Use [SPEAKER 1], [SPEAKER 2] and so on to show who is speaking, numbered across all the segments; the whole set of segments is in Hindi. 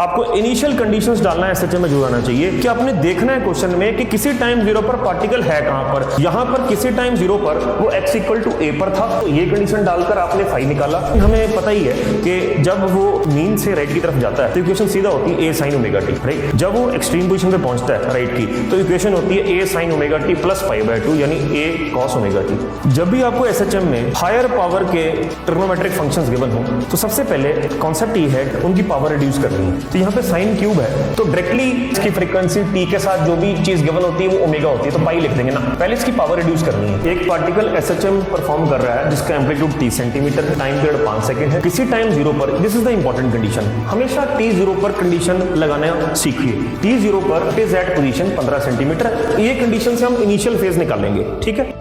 [SPEAKER 1] आपको इनिशियल कंडीशंस डालना है एसएचएम में जरूर आना चाहिए कि आपने देखना है क्वेश्चन में कि किसी टाइम 0 पर पार्टिकल है कहां पर। यहां पर किसी टाइम 0 पर वो x इक्वल टू a पर था, तो ये कंडीशन डालकर आपने फाई निकाला। हमें पता ही है कि जब वो मीन से राइट की तरफ जाता है तो इक्वेशन सीधा होती है a sin omega t, right. जब वो एक्सट्रीम पोजीशन पे पहुंचता है राइट की तो इक्वेशन होती है a sin omega t plus pi by 2 यानी a cos ओमेगा t। जब भी आपको एसएचएम में हायर पावर के ट्रिग्नोमेट्रिक फंक्शंस गिवन हो तो सबसे पहले कॉन्सेप्ट ये है उनकी पावर रिड्यूस करनी है। तो यहाँ पे साइन क्यूब है तो डायरेक्टली इसकी फ्रीक्वेंसी t के साथ जो भी चीज गिवन होती है वो ओमेगा होती है, तो पाई लिख देंगे ना। पहले इसकी पावर रिड्यूस करनी है। एक पार्टिकल एसएचएम परफॉर्म कर रहा है जिसका amplitude 30 centimetre, time period 5 second है। किसी टाइम 0 पर, this is the important condition, हमेशा t0 पर कंडीशन लगाना सीखिए। t0 पर it is at position 15 centimetre. ये कंडीशन से हम इनिशियल फेज निकालेंगे, ठीक है।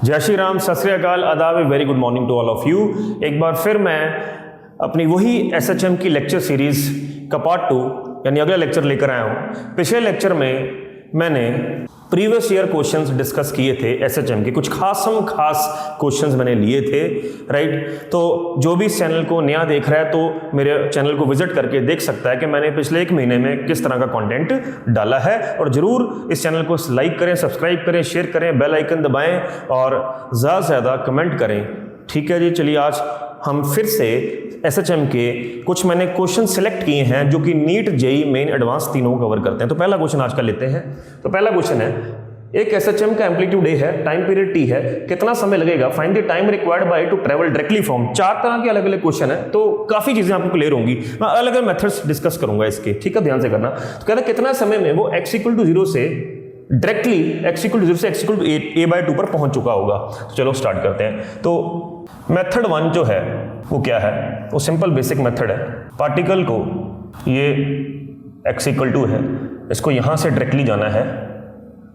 [SPEAKER 1] जय श्री राम, सत श्री अकाल, आदाब, very good morning to all of you. एक बार फिर मैं अपनी वही एसएचएम की लेक्चर सीरीज का पार्ट 2 यानी अगला लेक्चर लेकर आया हूँ। पिछले लेक्चर में मैंने प्रीवियस ईयर क्वेश्चंस डिस्कस किए थे एसएचएम के, कुछ खास क्वेश्चंस मैंने लिए थे, राइट। तो जो भी इस चैनल को नया देख रहा है तो मेरे चैनल को विजिट करके देख सकता है कि मैंने पिछले 1 महीने में किस तरह का कंटेंट डाला है। और जरूर इस चैनल को लाइक करें, सब्सक्राइब करें, शेयर करें, बेल आइकन दबाएं और ज़्यादा से ज़्यादा कमेंट करें, ठीक है जी। चलिए आज हम फिर से एसएचएम के कुछ मैंने क्वेश्चन सिलेक्ट किए हैं जो कि नीट, जेई मेन, एडवांस तीनों को कवर करते हैं। तो पहला क्वेश्चन आज का लेते हैं। तो पहला क्वेश्चन है, एक एसएचएम का एम्पलीट्यूड a है, टाइम पीरियड t है, कितना समय लगेगा, find the time required by two travel directly from. 4 तरह के अलग अलग क्वेश्चन है तो काफी चीजें आपको क्लियर होंगी। मैं अलग अलग मेथड्स डिस्कस करूंगा इसके, ठीक है, ध्यान से करना। तो कहता है कितना समय में वो x इक्वल टू 0 से डायरेक्टली x इक्वल टू 0 से x equal to a by 2 पर पहुंच चुका होगा। तो चलो स्टार्ट करते हैं। तो मेथड 1 जो है वो क्या है, वो सिंपल बेसिक मेथड है। पार्टिकल को, ये x इक्वल टू है, इसको यहां से डायरेक्टली जाना है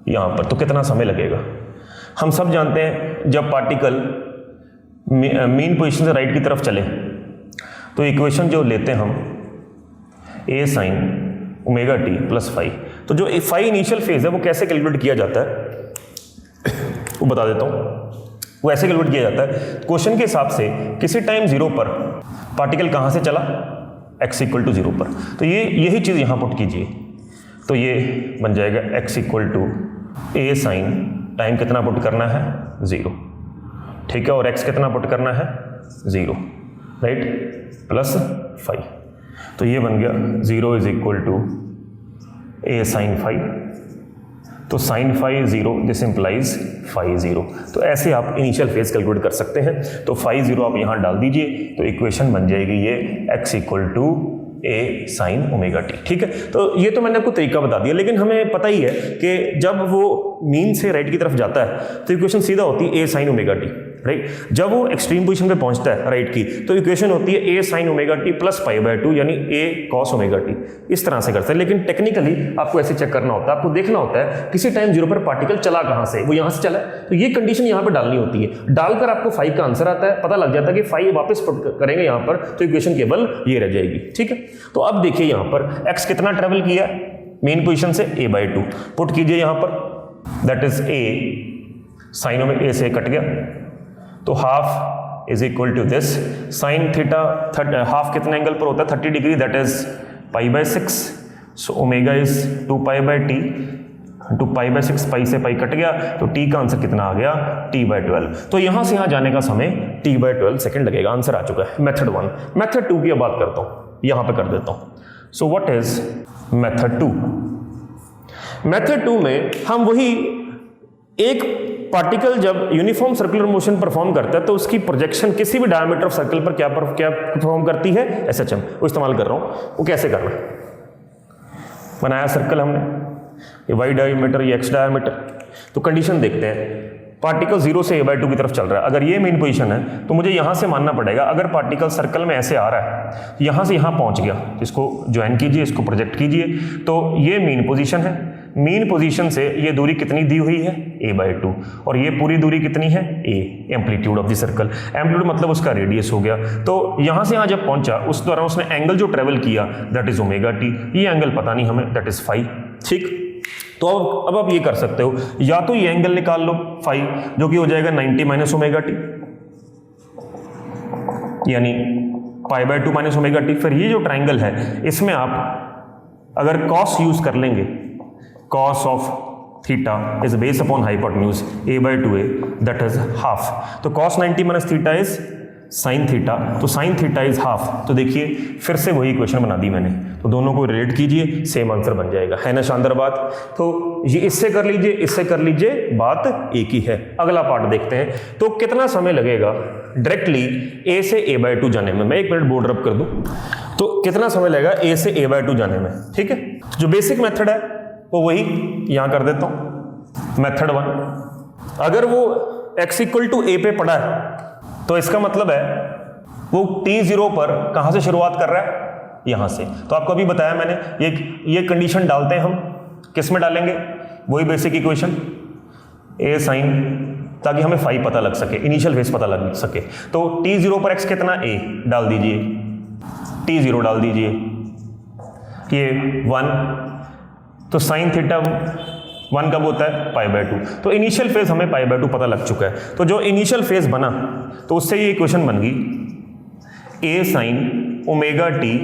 [SPEAKER 1] यहां पर, तो कितना समय लगेगा। हम सब जानते हैं जब पार्टिकल मीन पोजीशन से राइट की तरफ चले तो इक्वेशन जो लेते हैं हम a sin omega t plus phi. तो जो फाई इनिशियल फेज है वो कैसे कैलकुलेट किया जाता है वो बता देता हूं। वो ऐसे कैलकुलेट किया जाता है क्वेश्चन के हिसाब से, किसी टाइम 0 पर पार्टिकल कहां से चला, x इक्वल टू 0 पर। तो ये यही चीज यहां पुट कीजिए, तो ये बन जाएगा x equal to a sin, time कितना पुट करना है 0, ठीक है, और x कितना पुट करना है 0, राइट, प्लस फाई। तो ये बन गया 0 is equal to a sin phi. तो sin phi 0, this implies phi 0। तो ऐसे आप इनिशियल फेज कैलकुलेट कर सकते हैं। तो फाई 0 आप यहां डाल दीजिए तो इक्वेशन बन जाएगी ये x equal to a sin omega t, ठीक है। तो ये तो मैंने आपको तरीका बता दिया, लेकिन हमें पता ही है कि जब वो मीन से राइट की तरफ जाता है तो इक्वेशन सीधा होती है a sin omega t, right. जब वो एक्सट्रीम पोजीशन पे पहुंचता है राइट की तो इक्वेशन होती है a sin omega t plus pi by 2 यानी a cos ओमेगा t। इस तरह से करते हैं, लेकिन टेक्निकली आपको ऐसे चेक करना होता है, आपको देखना होता है किसी टाइम 0 पर पार्टिकल चला कहां से, वो यहां से चला, तो ये कंडीशन यहां पर डालनी होती है। डालकर आपको फाई का आंसर आता है, पता लग जाता है कि फाई वापस पुट करेंगे यहां पर तो इक्वेशन केवल ये रह जाएगी, ठीक है। तो अब देखिए यहां पर x कितना ट्रेवल किया मेन पोजीशन से a बाय 2, पुट कीजिए यहां पर, that is a sine omega, a से कट गया तो half is equal to this sine theta, half कितने एंगल पर होता है 30 degree, that is pi by 6। So omega is 2 pi by T, 2 pi by 6, pi से पाई कट गया तो t का आंसर कितना आ गया t बाय 12। तो यहां से यहां जाने का समय t बाय 12 सेकेंड लगेगा। आंसर आ चुका है मेथड 1। मेथड 2 की अब बात करता हूं, यहां पे कर देता हूं। So what is method 2? Method 2 में हम वही एक पार्टिकल जब यूनिफॉर्म सर्कुलर मोशन परफॉर्म करता है तो उसकी प्रोजेक्शन किसी भी डायमीटर ऑफ सर्कल पर क्या परफॉर्म करती है, एसएचएम, वो इस्तेमाल कर रहा हूं। वो कैसे करना है, बनाया सर्कल हमने, ये वाई डायमीटर, ये एक्स डायमीटर। तो कंडीशन देखते हैं, पार्टिकल 0 से a बाय 2 की तरफ चल रहा है। अगर ये मेन पोजीशन है तो मुझे यहां से मानना पड़ेगा, अगर पार्टिकल सर्कल में ऐसे आ रहा है, यहां से यहां पहुंच गया, इसको ज्वाइन कीजिए, इसको प्रोजेक्ट कीजिए, तो ये मेन पोजीशन है। मीन पोजीशन से ये दूरी कितनी दी हुई है a बाय 2, और ये पूरी दूरी कितनी है a, amplitude of the circle. Amplitude मतलब उसका रेडियस हो गया। तो यहां से यहां जब पहुंचा उस दौरान उसने एंगल जो ट्रेवल किया दैट इज ओमेगा t, ये एंगल पता नहीं हमें, दैट इज फाई, ठीक। तो अब आप ये कर सकते हो, या तो ये एंगल निकाल लो फाई, जो कि हो जाएगा 90 माइनस ओमेगा t, यानी pi by 2 minus omega T. फिर ये जो ट्राइंगल है इसमें आप अगर कॉस यूज कर लेंगे, cos of theta is based upon hypotenuse a by 2a that is half. तो cos 90 minus theta is sine theta, तो साइन थीटा इज हाफ। तो देखिए फिर से वही इक्वेशन बना दी मैंने, तो दोनों को रिलेट कीजिए, सेम आंसर बन जाएगा, है ना शानदार बात। तो ये इससे कर लीजिए, इससे कर लीजिए, बात एक ही है। अगला पार्ट देखते हैं। तो कितना समय लगेगा डायरेक्टली a से a by 2 जाने में। मैं 1 मिनट बोर्ड रब कर दूं, तो कितना समय लगेगा a से a by 2 जाने में, ठीक है। जो बेसिक मेथड है वो वही यहां कर देता हूं, मेथड 1। अगर वो x इक्वल टू a पे पड़ा है तो इसका मतलब है वो t0 पर कहां से शुरुआत कर रहा है, यहां से। तो आपको अभी बताया मैंने, ये कंडीशन डालते हैं हम, किस में डालेंगे, वही बेसिक इक्वेशन a साइन, ताकि हमें फाई पता लग सके, इनिशियल फेज पता लग सके। तो t0 पर x कितना, a डाल दीजिए, t0 डाल दीजिए, ये 1, तो साइन थीटा 1 कब होता है, पाई बाय 2। तो इनिशियल फेज हमें पाई बाय 2 पता लग चुका है। तो जो इनिशियल फेज बना तो उससे ये इक्वेशन बन गई a sine omega T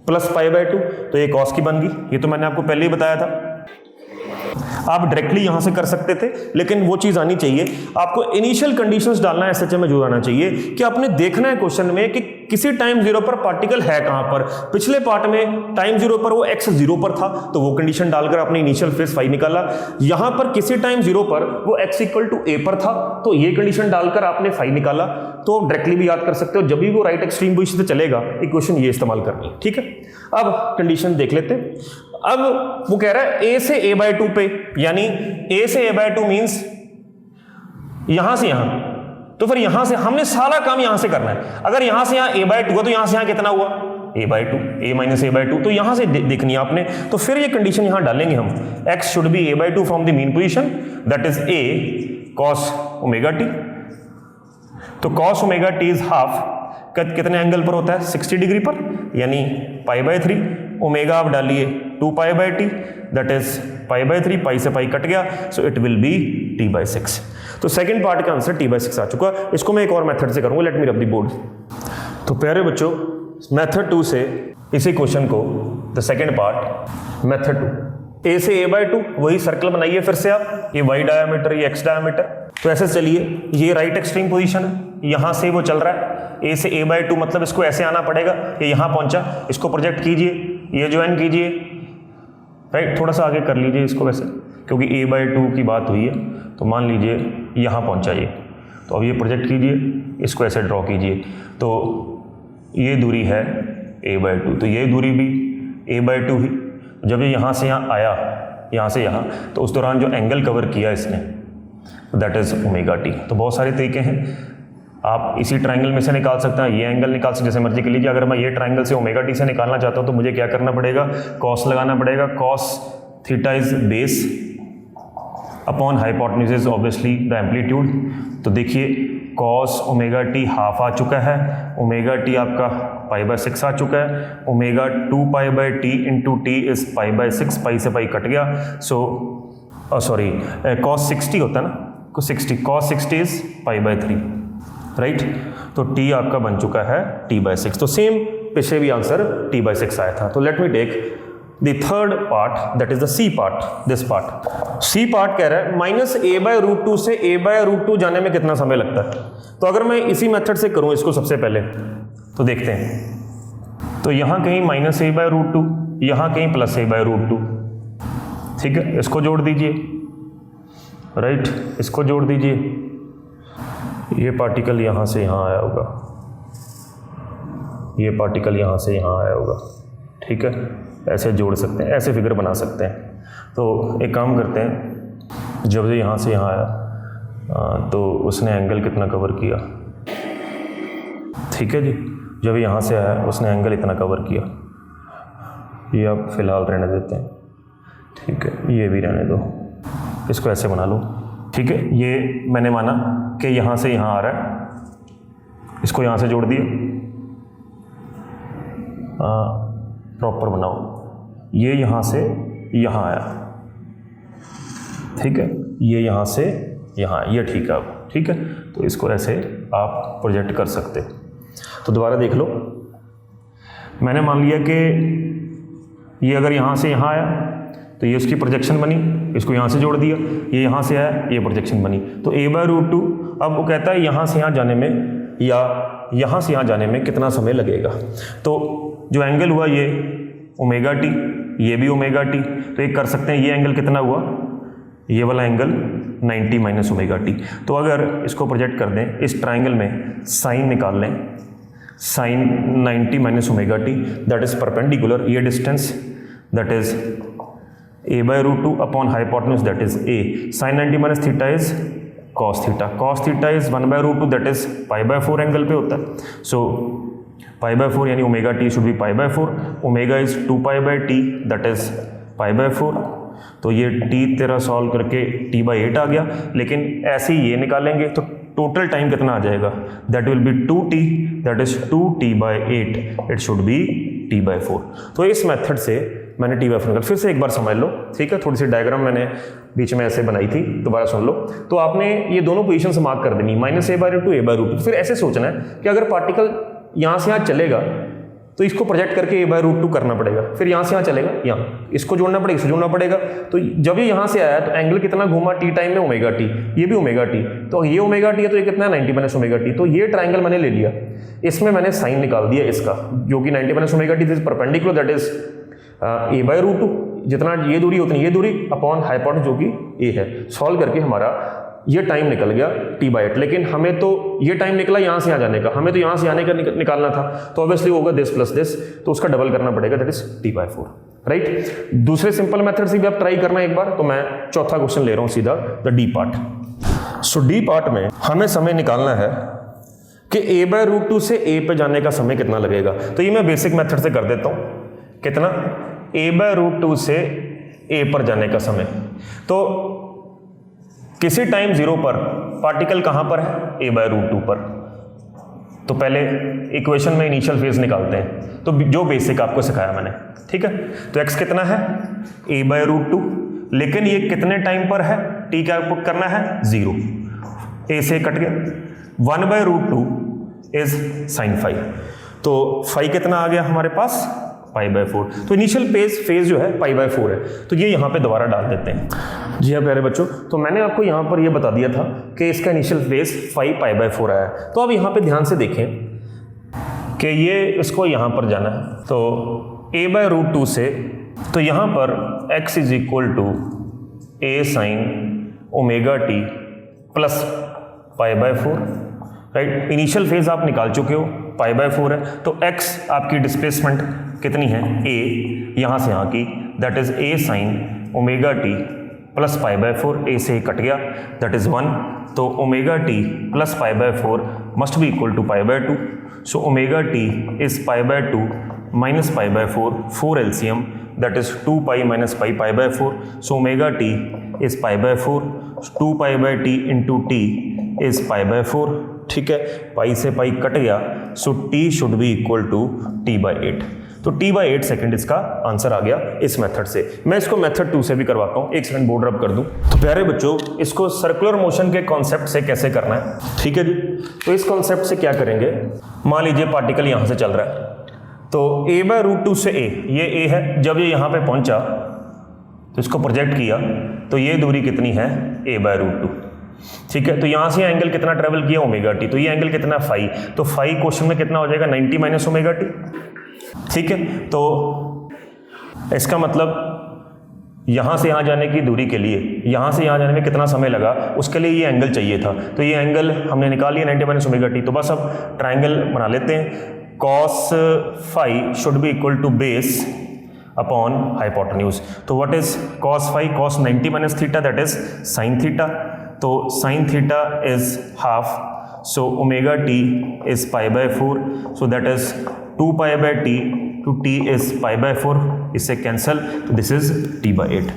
[SPEAKER 1] plus pi by 2। तो ये कॉस की बन गई, ये तो मैंने आपको पहले ही बताया था। आप डायरेक्टली यहां से कर सकते थे, लेकिन वो चीज आनी चाहिए आपको, इनिशियल कंडीशंस डालना है, एसएचएम में जरूर आना चाहिए कि आपने देखना है क्वेश्चन में कि किसी टाइम 0 पर पार्टिकल है कहां पर। पिछले पार्ट में टाइम 0 पर वो x 0 पर था, तो वो कंडीशन डालकर आपने इनिशियल फेज फाई निकाला। यहां पर किसी टाइम 0 पर वो x इक्वल टू a पर था, तो ये कंडीशन डालकर आपने फाई निकाला। तो डायरेक्टली भी याद कर सकते हो, जब भी वो राइट एक्सट्रीम पोजीशन से चलेगा इक्वेशन ये इस्तेमाल करनी, ठीक है। अब कंडीशन देख लेते हैं। अब वो कह रहा है a से a by 2 पे, यानी a से a by 2 मींस यहां से यहां, तो फिर यहां से हमने सारा काम यहां से करना है। अगर यहां से यहां a by 2 हुआ तो यहां से यहां कितना हुआ, a by 2, a minus a by 2, तो यहां से देखनी है आपने। तो फिर ये कंडीशन यहां डालेंगे हम, x should be a by 2 from the mean position, that is a cos omega t। तो cos omega t is half, कितने एंगल पर होता है, 60 डिग्री पर, यानी पाई बाय 3। ओमेगा आप डालिए 2 pi by T, that is pi by 3, pi से पाई कट गया, so it will be t by 6। तो सेकंड पार्ट का आंसर t बाय 6 आ चुका। इसको मैं एक और मेथड से करूंगा, लेट मी रब द बोर्ड। तो प्यारे बच्चों, मेथड 2 से इसी क्वेश्चन को, the second part method 2, a से a बाय 2, वही सर्कल बनाइए फिर से आप, ये y डायमीटर, ये x डायमीटर। तो ऐसे चलिए, ये राइट एक्सट्रीम पोजीशन है, यहां से वो चल रहा है a से a बाय 2, मतलब इसको ऐसे आना पड़ेगा, ये यहां पहुंचा, इसको प्रोजेक्ट कीजिए, ये ज्वाइन कीजिए, राइट। थोड़ा सा आगे कर लीजिए इसको वैसे, क्योंकि a बाय 2 की बात हुई है, तो मान लीजिए यहां पहुंचा ये। तो अब ये प्रोजेक्ट कीजिए, इसको ऐसे ड्रॉ कीजिए, तो ये दूरी है a बाय 2, तो ये दूरी भी a बाय 2 ही। जब ये यहां से यहां आया, यहां से यहां, तो उस दौरान जो एंगल कवर किया इसने, दैट इज ओमेगा टी। तो बहुत सारे तरीके हैं, आप इसी ट्रायंगल में से निकाल सकते हैं, ये एंगल निकाल सकते हैं, जैसे मर्जी कर लीजिए। अगर मैं ये ट्रायंगल से ओमेगा टी से निकालना चाहता हूं तो मुझे क्या करना पड़ेगा, कॉस लगाना पड़ेगा। Cos theta is base upon hypotenuse is obviously the amplitude. तो देखिए कॉस ओमेगा टी हाफ आ चुका है, ओमेगा टी आपका पाई बाय 6 आ चुका है, omega 2 pi by T into T is pi by 6, pi से पाई कट गया, सो सॉरी कॉस 60 होता है ना, 60, cos 60 is pi by 3, right. तो t आपका बन चुका है t बाय 6। तो सेम पिछले भी आंसर t बाय 6 आया था। तो let me take the third part, that is the c part, this part. c part कह रहा है माइनस a बाय रूट 2 से a बाय रूट 2 जाने में कितना समय लगता है। तो अगर मैं इसी मेथड से करूं इसको सबसे पहले, तो देखते हैं। तो यहां कहीं माइनस a बाय रूट 2, यहां कहीं प्लस a बाय रूट 2, ठीक है। इसको जोड़ दीजिए, राइट, इसको जोड़ दीजिए, ये पार्टिकल यहाँ से यहाँ आया होगा, ये पार्टिकल यहाँ से यहाँ आया होगा, ठीक है। ऐसे जोड़ सकते हैं, ऐसे फिगर बना सकते हैं। तो एक काम करते हैं, जब ये यहाँ से यहाँ आया तो उसने एंगल कितना कवर किया, ठीक है जी। जब यहाँ से आया उसने एंगल इतना कवर किया, ये आप फिलहाल रहने देते हैं, ठीक है। ये भी रहने दो, इसको ऐसे बना लो, ठीक है। ये मैंने माना कि यहाँ से यहाँ आ रहा है, इसको यहाँ से जोड़ दिए, प्रॉपर बनाओ। ये यहाँ से यहाँ आया, ठीक है, ये यहाँ से यहाँ, ये ठीक है अब, ठीक है। तो इसको ऐसे आप प्रोजेक्ट कर सकते। तो दोबारा देख लो, मैंने मान लिया कि ये अगर यहाँ से यहाँ आया तो ये उसकी प्रोजेक्शन बनी, इसको यहाँ से जोड़ दिया, ये यहाँ से आया, ये प्रोजेक्शन बनी, तो a/√2। अब वो कहता है यहाँ से यहाँ जाने में या यहाँ से यहाँ जाने में कितना समय लगेगा। तो जो एंगल हुआ ये ω t, ये भी ω t, तो एक कर सकते हैं, ये एंगल कितना हुआ, ये वाला एंगल 90 माइनस ω t। तो अगर इसको प्रोजेक्ट कर दें इस ट्राइंगल में, साइन निकाल लें, sine 90 minus ω t that is perpendicular, ये distance that is a/√2 upon hypotenuse that is a, sine 90 minus theta is cos theta, cos theta is 1/√2 that is π/4 angle पे होता है। सो π/4 यानी ω t should be π/4, ω is 2π/t that is π/4। तो ये t तेरा सॉल्व करके t/8 आ गया, लेकिन ऐसे ही ये निकालेंगे तो टोटल टाइम कितना आ जाएगा, that will be 2t that is 2t/8, it should be t/4। तो इस मेथड से मैंने t/4 निकाल, फिर से एक बार समझ लो, ठीक है, थोड़ी सी डायग्राम मैंने बीच में ऐसे बनाई थी, दोबारा सुन लो। तो आपने ये दोनों पोजीशन से मार्क कर देनी, -a/√2 a/√2। फिर ऐसे सोचना है कि अगर पार्टिकल यहाँ से यहाँ चलेगा तो इसको प्रोजेक्ट करके a/√2 करना पड़ेगा, फिर यहाँ से यहाँ चलेगा, यहाँ इसको जोड़ना पड़ेगा, इसको जोड़ना पड़ेगा। तो जब ये यहाँ से आया तो एंगल कितना घूमा t टाइम में ω t, ये भी ω t, तो ये ω t है तो ये कितना 90 माइनस ω t। तो ये ट्राइंगल मैंने ले लिया, इसमें मैंने साइन निकाल दिया इसका, जो कि 90 minus ω t is perpendicular that is a/√2, जितना ये दूरी उतनी ये दूरी अपॉन हाइपोटेन्यूज जो कि a है। सॉल्व करके हमारा ये टाइम निकल गया t/8, लेकिन हमें तो ये टाइम निकला यहाँ से यहाँ जाने का, हमें तो यहाँ से आने का निकालना था, तो ऑब्वियसली होगा दिस प्लस दिस, तो उसका डबल करना पड़ेगा दैट इज t/4, राइट। दूसरे सिंपल मेथड से भी आप ट्राई करना एक बार। तो मैं चौथा क्वेश्चन ले रहा हूँ सीधा, the D part. So D part में हमें समय निकालना है कि a/√2 से a पे जाने का समय कितना लगेगा। तो ये मैं बेसिक मेथड से कर देता हूँ, कितना, a/√2 से a पर जाने का समय। तो किसी टाइम 0 पर पार्टिकल कहां पर है, a/√2 पर। तो पहले इक्वेशन में इनिशियल फेज निकालते हैं, तो जो बेसिक आपको सिखाया मैंने, ठीक है। तो x कितना है, a/√2, लेकिन ये कितने टाइम पर है, t क्या पुट करना है 0, a से कट गया, 1/√2 इज sin phi, तो phi कितना आ गया हमारे पास π/4। तो इनिशियल फेज जो है π/4 है, तो ये यहाँ पे दोबारा डाल देते हैं। जी हाँ प्यारे बच्चों, तो मैंने आपको यहाँ पर ये बता दिया था कि इसका इनिशियल फेज π/4 आया। तो अब यहाँ पे ध्यान से देखें कि ये इसको यहाँ पर जाना है, तो a/√2 से, तो यहाँ पर x is equal to a sin ω t plus π/4, right. Initial phase आप निकाल चुके हो, π/4 है, तो x आपकी डिस्प्लेसमेंट कितनी है, a यहाँ से यहाँ की, that is a sin ω t plus π/4, a से कट गया दैट इज 1, तो ω t plus π/4 must be equal to π/2। So ω t is π/2 minus π/4, 4 LCM that is 2π minus π/4। So ω t is π/4, 2π/t into t is π/4, ठीक है, पाई से पाई कट गया, so t should be equal to t/8। तो t/8 सेकंड इसका आंसर आ गया इस मेथड से। मैं इसको मेथड 2 से भी करवाता हूँ, एक सेकंड बोर्ड रब कर दूं। तो प्यारे बच्चों, इसको सर्कुलर मोशन के कॉन्सेप्ट से कैसे करना है, ठीक है जी। तो इस कॉन्सेप्ट से क्या करेंगे, मान लीजिए पार्टिकल यहाँ से चल रहा है, तो a/√2 से a, ये a है, जब ये यहाँ पे पहुंचा तो इसको प्रोजेक्ट किया, तो ये दूरी कितनी है a/√2, ठीक है। तो यहाँ से एंगल कितना ट्रेवल किया ω t, तो ये एंगल कितना फाई, तो फाई क्वेश्चन में कितना हो जाएगा 90 माइनस ω t, ठीक है। तो इसका मतलब यहाँ से यहाँ जाने की दूरी के लिए, यहाँ से यहाँ जाने में कितना समय लगा, उसके लिए ये एंगल चाहिए था, तो ये एंगल हमने निकाल लिया 90 माइनस ω t। तो बस अब ट्राइंगल बना लेते हैं, cos phi should be equal to base upon hypotenuse. तो what is cos phi, cos 90 minus theta that is sin theta, तो sin theta is half, so ω t is π/4, so that is 2π/t to t is π/4, इससे कैंसल, तो दिस इज t/8।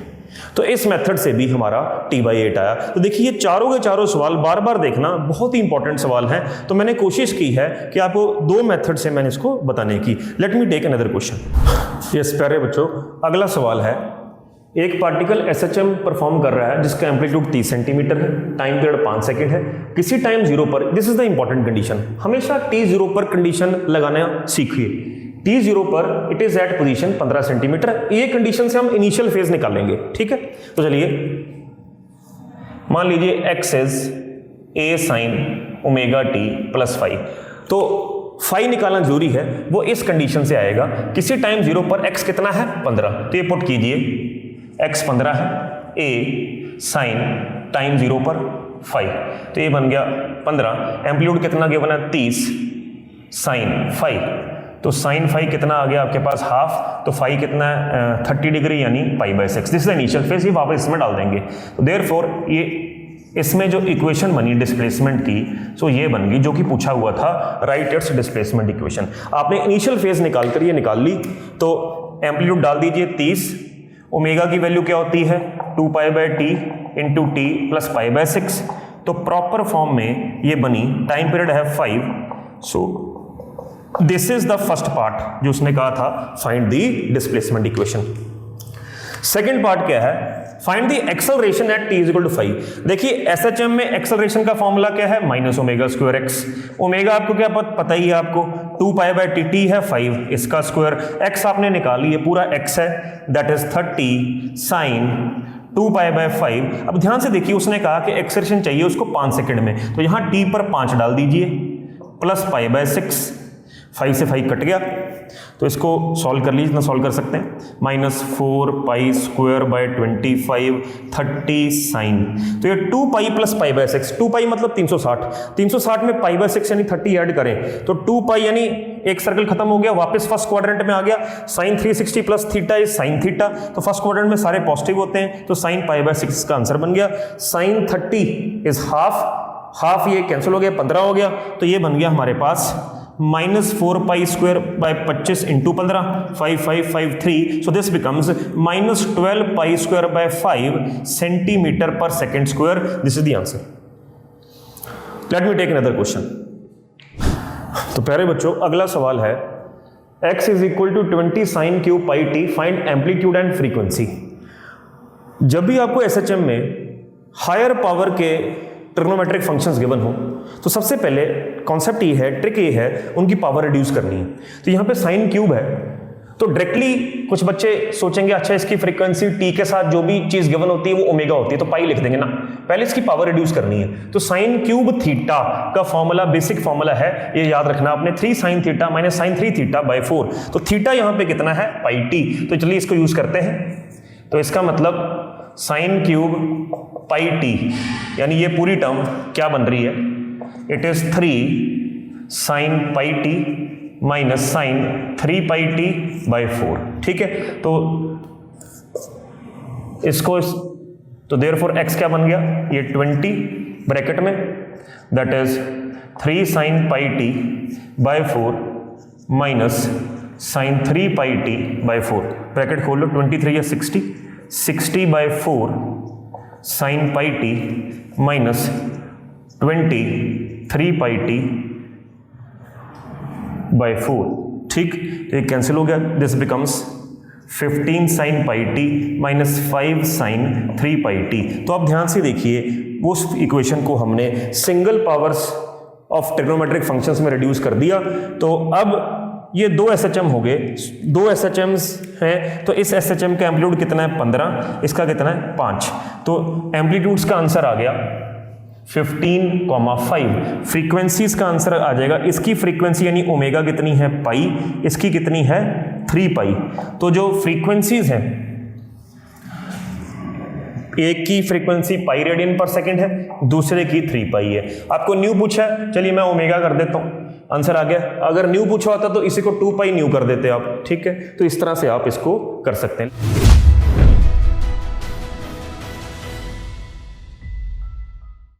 [SPEAKER 1] तो इस मेथड से भी हमारा t/8 आया। तो देखिए ये चारों के चारों सवाल बार बार देखना, बहुत ही इंपॉर्टेंट सवाल हैं। तो मैंने कोशिश की है कि आपको दो मेथड से मैंने इसको बताने की। Let me take another question. Yes प्यारे बच्चों, अगला सवाल है, एक पार्टिकल SHM परफॉर्म कर रहा है जिसका एम्पलीट्यूड 30 सेंटीमीटर है, टाइम पीरियड 5 सेकंड है, किसी टाइम 0 पर, this is the important condition, हमेशा t0 पर कंडीशन लगाना सीखिए। t0 पर it is at position 15 centimetre. ये कंडीशन से हम इनिशियल फेज निकालेंगे, ठीक है। तो चलिए मान लीजिए x is a sin omega t plus five, तो फाई निकालना जरूरी है, वो इस कंडीशन से आएगा किसी टाइम 0 पर x कितना है 15, तो ये पुट कीजिए x 15 है, a sin टाइम 0 पर 5, तो ये बन गया 15, एम्पलीट्यूड कितना गिवन है 30 sin 5, तो sin 5 कितना आ गया आपके पास हाफ, तो फाई कितना है 30 डिग्री यानी π/6। दिस इज इनिशियल फेज, ये वापस इसमें डाल देंगे, तो देयरफॉर ये इसमें जो इक्वेशन बनी डिस्प्लेसमेंट की, सो ये बन गई जो कि पूछा हुआ था, राइट इट्स डिस्प्लेसमेंट इक्वेशन। आपने इनिशियल फेज निकाल कर ये निकाल ली, तो एम्पलीट्यूड डाल दीजिए 30, ओमेगा की वैल्यू क्या होती है 2π/t इंटू टी प्लस π/6, तो प्रॉपर फॉर्म में ये बनी, टाइम पीरियड है 5। So this is the first part जो उसने कहा था, find the displacement equation. Second part क्या है, find the acceleration at t equal to 5। देखिए एसएचएम में एक्सेलरेशन का फॉर्मूला क्या है, -ω²x। ओमेगा आपको क्या पता ही है, आपको 2π/t, t है 5, इसका स्क्वायर, x आपने निकाली, ये पूरा x है, दैट इज 30 sin 2π/5। अब ध्यान से देखिए, उसने कहा कि एक्सेलरेशन चाहिए उसको 5 सेकंड में, तो यहां t पर 5 डाल दीजिए प्लस π/6, 5 से 5 कट गया, तो इसको सॉल्व कर लीजिए, जितना सॉल्व कर सकते हैं, -4π² 25 30 साइन, तो ये 2π प्लस π/6, 2π मतलब 360, 360 में π/6 यानी 30 ऐड करें तो 2π यानी एक सर्कल खत्म हो गया, वापस फर्स्ट क्वाड्रेंट में आ गया, sine 360 plus theta is sine theta, तो फर्स्ट क्वाड्रेंट में सारे पॉजिटिव होते हैं, तो साइन π/6 का आंसर बन गया। साइन 30 इज हाफ ये कैंसिल हो गया, 15 हो गया, तो ये बन गया हमारे पास -4π² 25 इंटू 15, 5553, so this becomes -12π² 5 centimetre per second square. This is the answer. Let me take another question. तो प्यारे बच्चों, अगला सवाल है x is equal to 20 sin cube pi t, find amplitude and frequency. जब भी आपको एसएचएम में हायर पावर के ट्रिग्नोमेट्रिक फंक्शंस गिवन हो, तो सबसे पहले कॉन्सेप्ट ये है, ट्रिक ये है, उनकी पावर रिड्यूस करनी है। तो यहाँ पे साइन क्यूब है, तो डायरेक्टली कुछ बच्चे सोचेंगे अच्छा इसकी फ्रीक्वेंसी टी के साथ जो भी चीज गिवन होती है वो ओमेगा होती है, तो पाई लिख देंगे ना, पहले इसकी पावर रिड्यूस करनी है। तो साइन क्यूब थीटा का फॉर्मूला, बेसिक फॉर्मूला है, ये याद रखना आपने, 3 sin theta minus sine 3 theta by 4, तो थीटा यहाँ पे कितना है पाई टी, तो चलिए इसको यूज करते हैं। तो इसका मतलब साइन क्यूब पाई टी, यानी ये पूरी टर्म क्या बन रही है, it is 3 sin pi T minus sine 3 pi T by 4, ठीक है। तो इसको तो देयरफॉर x क्या बन गया, ये 20 ब्रैकेट में, that is 3 sin pi T by 4 minus sine 3 pi T by 4, bracket खोल लो, 23 या 60 बाई 4 sine pi T minus 23 pi T by 4, ठीक, ये कैंसिल हो गया, this becomes 15 sin pi T minus 5 sin 3 pi T. तो आप ध्यान से देखिए, उस इक्वेशन को हमने single powers of trigonometric functions में रिड्यूस कर दिया। तो अब ये 2 SHM हो गए, 2 SHMs हैं, तो इस SHM का एम्पलीट्यूड कितना है 15, इसका कितना है 5, तो एम्पलीट्यूड्स का आंसर आ गया 15,5। फ्रीक्वेंसीज का आंसर आ जाएगा, इसकी फ्रीक्वेंसी यानी ओमेगा कितनी है पाई, इसकी कितनी है 3 पाई। तो जो फ्रीक्वेंसीज हैं, एक की फ्रीक्वेंसी पाई रेडियन पर सेकेंड है, दूसरे की 3 पाई है। आपको न्यू पूछा है, चलिए मैं ओमेगा कर देता हूं, आंसर आ गया। अगर न्यू पूछा होता तो इसी को 2 पाई न्यू कर देते आप, ठीक है। तो इस तरह से आप इसको कर सकते हैं।